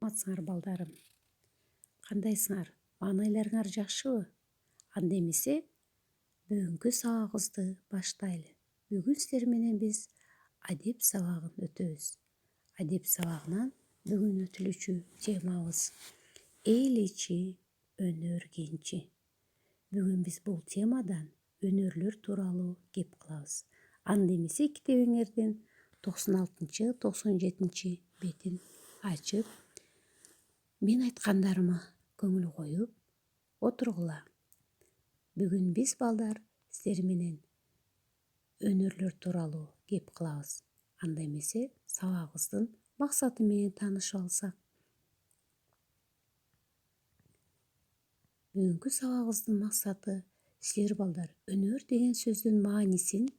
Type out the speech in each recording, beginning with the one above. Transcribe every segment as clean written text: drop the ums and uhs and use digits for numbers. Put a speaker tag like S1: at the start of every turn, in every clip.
S1: Саламатсыңар балдарым. Кандайсыңар? Маанайларыңар жакшыбы? Анда эмесе бүгүнкү сабагыбызды баштайлы. Бүгүн силер менен биз адеп сабагын өтөбүз. Адеп сабагынан бүгүн өтүлүүчү темабыз эл ичи өнөр кенчи. Бүгүн биз бул темадан өнөрлөр тууралуу кеп кылабыз. Анда эмесе китебиңердин 96-97 бетин ачып, мен айткандарыма көңүл коюп отургула. Бүгүн биз балдар силер менен өнөрлөр тууралуу кеп кылабыз. Анда эмесе сабагыбыздын максаты менен таанышып алсак. Бүгүнкү сабагыбыздын максаты силер балдар өнөр деген сөздүн маанисин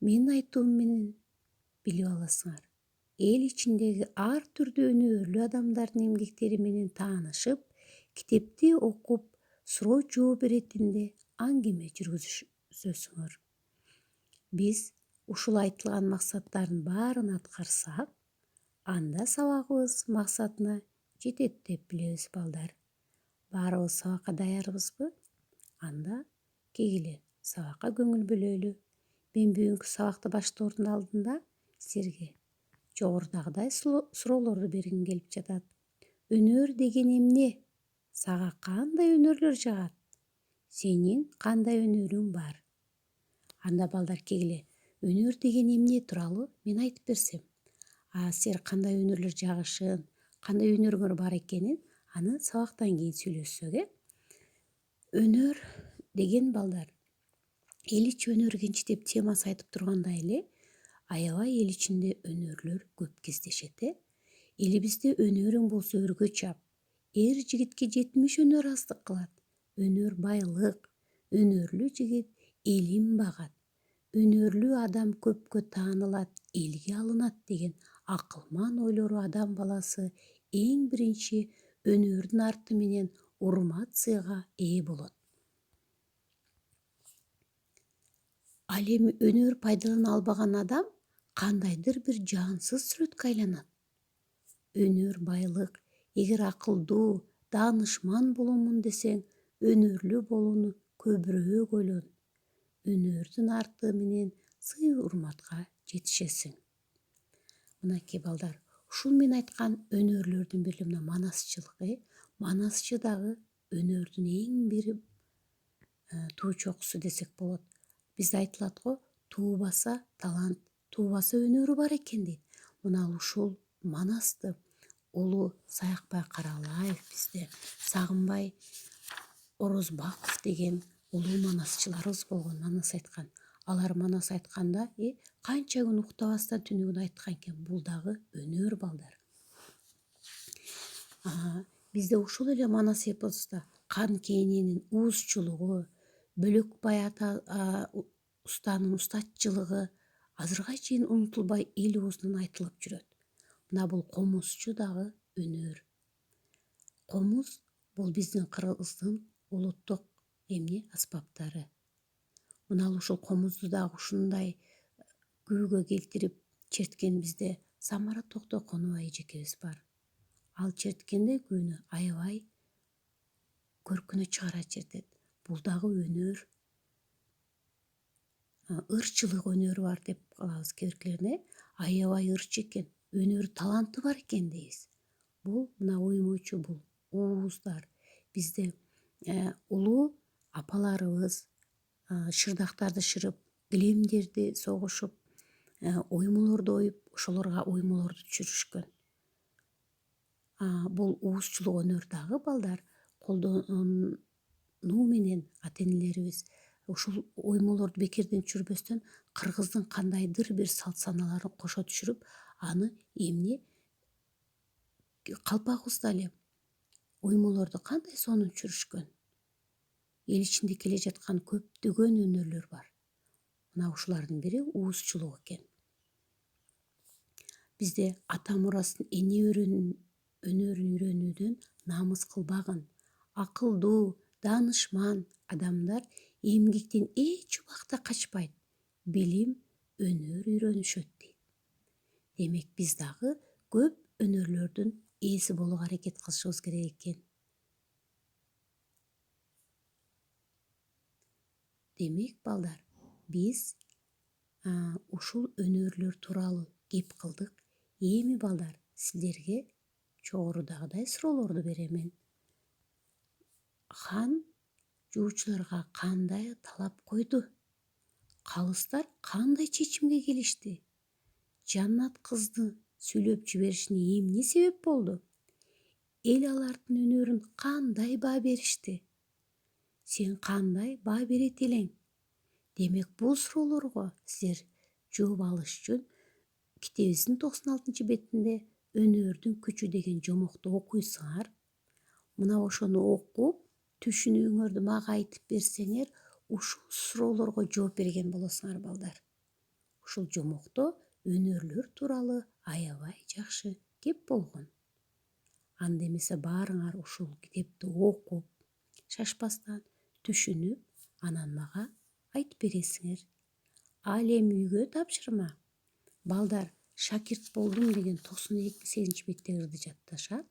S1: менин айтуум менен билип аласыңар. Эл ичиндеги ар түрдүү өнөрлүү адамдардын эмгектери менен таанышып, китепти окуп, суроо жооп иретинде аңгеме жүргүзөсүңөр. Биз ушул айтылган максаттардын баарын аткарсак, анда сабагыбыз максатына жетет деп билебиз балдар. Баарыбыз сабакка даярбызбы? Анда кегиле сабакка көңүл бөлөлү. Мен бүгүнкү сабакты баштоордун алдында силерге жогорудагыдай суроолорду бергим келип жатат. Өнөр деген эмне? Сага кандай өнөрлөр жагат? Сенин кандай өнөрүң бар? Анда балдар кегиле өнөр деген эмне тууралуу мен айтып берсем. Силер кандай өнөрлөр жагышын, кандай өнөрүңөр бар экенин аны сабактан кийин сүйлөшсөк, Өнөр деген балдар эл ичи өнөр кенчи деп темасы айтып тургандай эле, аябай эл ичинде өнөрлөр көп кездешет. Элибизде өнөрүң болсо өргө чап. Эр жигитке 70 өнөр аздык кылат. Өнөр байлык. Өнөрлүү жигит элин багат. Өнөрлүү адам көпкө таанылат, элге алынат деген акылман ойлору адам баласы эң биринчи өнөрдүн арты менен урмат сыйга ээ болот. Ал эми өнөр пайдалана албаган адам кандайдыр бир жансыз сүрөткө айланат. Өнөр байлык. Эгер акылдуу, даанышман боломун десең, өнөрлүү болууну көбүрөөк ойлон. Өнөрдүн арты менен сый урматка жетишесиң. Мынакей балдар, ушул мен айткан өнөрлөрдүн бири мына манасчылык. Манасчы дагы өнөрдүн эң бир туу чокусу десек болот. Бизде айтылат го, туубаса талант, туубаса өнөрү бар экен дейт. Мына ушул манасты улуу Саякбай Каралаев, бизде Сагынбай Орозбаков деген улуу манасчыларыбыз болгон, манас айткан. Алар манас айтканда, канча күн уктабастан түнүгүн айткан экен. Бул дагы өнөр балдар. Бизде ушул эле манас эпосунда Кан Кененин уузчулугу, Бөлөкбай ата устанын устатчылыгы азыркыга чейин унутулбай эл оозунан айтылып жүрөт. Мына бул комузчу дагы өнөр. Комуз бул биздин кыргыздын улуттук аспаптары. Мына ушул комузду дагы ушундай күүгө келтирип черткен бизде Самара Токтоконова эжекебиз бар. Ал черткенде күүнү аябай көркүнө чыгара чертет. Бул дагы өнөр. Ырчылык өнөрү бар деп калабыз кээбиркилерин. Аябай ырчы экен, өнөр таланты бар экен дейбиз. Бул мына оймочу, бул ууздар. Бизде улуу апаларыбыз шырдактарды шырып, килемдерди согушуп, оймолорду оюп, ошолорго оймолорду түшүрүшкөн. Бул уузчулук өнөр дагы балдар колдонуу менен ата энелерибиз ушул оймолорду бекерден түшүрбөстөн кыргыздын кандайдыр бир салт саналарын кошо түшүрүп, аны эмне калпагыбызда эле оймолорду кандай сонун түшүрүшкөн. Эл ичинде келе жаткан көптөгөн өнөрлөр бар. Мына ушулардын бири уузчулук экен. Бизде ата мурасын эне өнөрүн үйрөнүүдөн намыс кылбагын, акылдуу, даанышман адамдар эмгектен эч убакта качпайт, билим, өнөр үйрөнүшөт дейт. Демек биз дагы көп өнөрлөрдүн ээси болууга аракет кылышыбыз керек экен. Демек балдар, биз ушул өнөрлөр тууралуу кеп кылдык. Эми балдар, силерге жогорудагыдай суроолорду беремин. Хан жуучуларга кандай талап койду? Калыстар кандай чечимге келишти? Жаннат кызды сүйлөп жиберишине эмне себеп болду? Эл алардын өнөрүн кандай баа беришти? Сен кандай баа берет элең? Демек, бул суроолорго силер жооп алыш үчүн китебибиздин 96-бетинде өнөрдүн күчү деген жомокту окуйсуңар. Мына ошону окуп, түшүнүүңөрдү мага айтып берсеңер, ушул суроолорго жооп берген болосуңар балдар. Ушул жомокто өнөрлөр тууралуу аябай жакшы кеп болгон. Анда эмесе баарыңар ушул китепти окуп, шашпастан түшүнүп, анан мага айтып бересиңер. Ал эми үйгө тапшырма. Балдар шакирт болдум деген 98-беттеги ырды жатташат.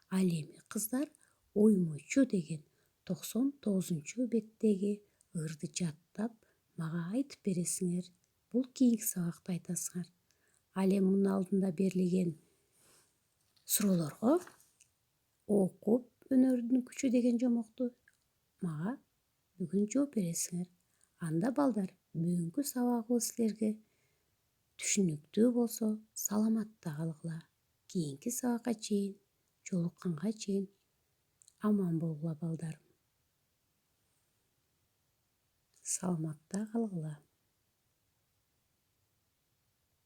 S1: Ал эми кыздар оймочу деген 99-беттеги ырды жаттап мага айтып бересиңер. Бул кийинки сабакта айтасыңар. Ал эми мунун алдында берилген суроолорго окуп өнөрдүн күчү деген жомокту мага бүгүн жооп бересиңер. Анда балдар, бүгүнкү сабагыбыз силерге түшүнүктүү болсо, саламатта калгыла. Кийинки сабакка чейин, жолукканга чейин аман болгула балдарым. Саламатта калгыла.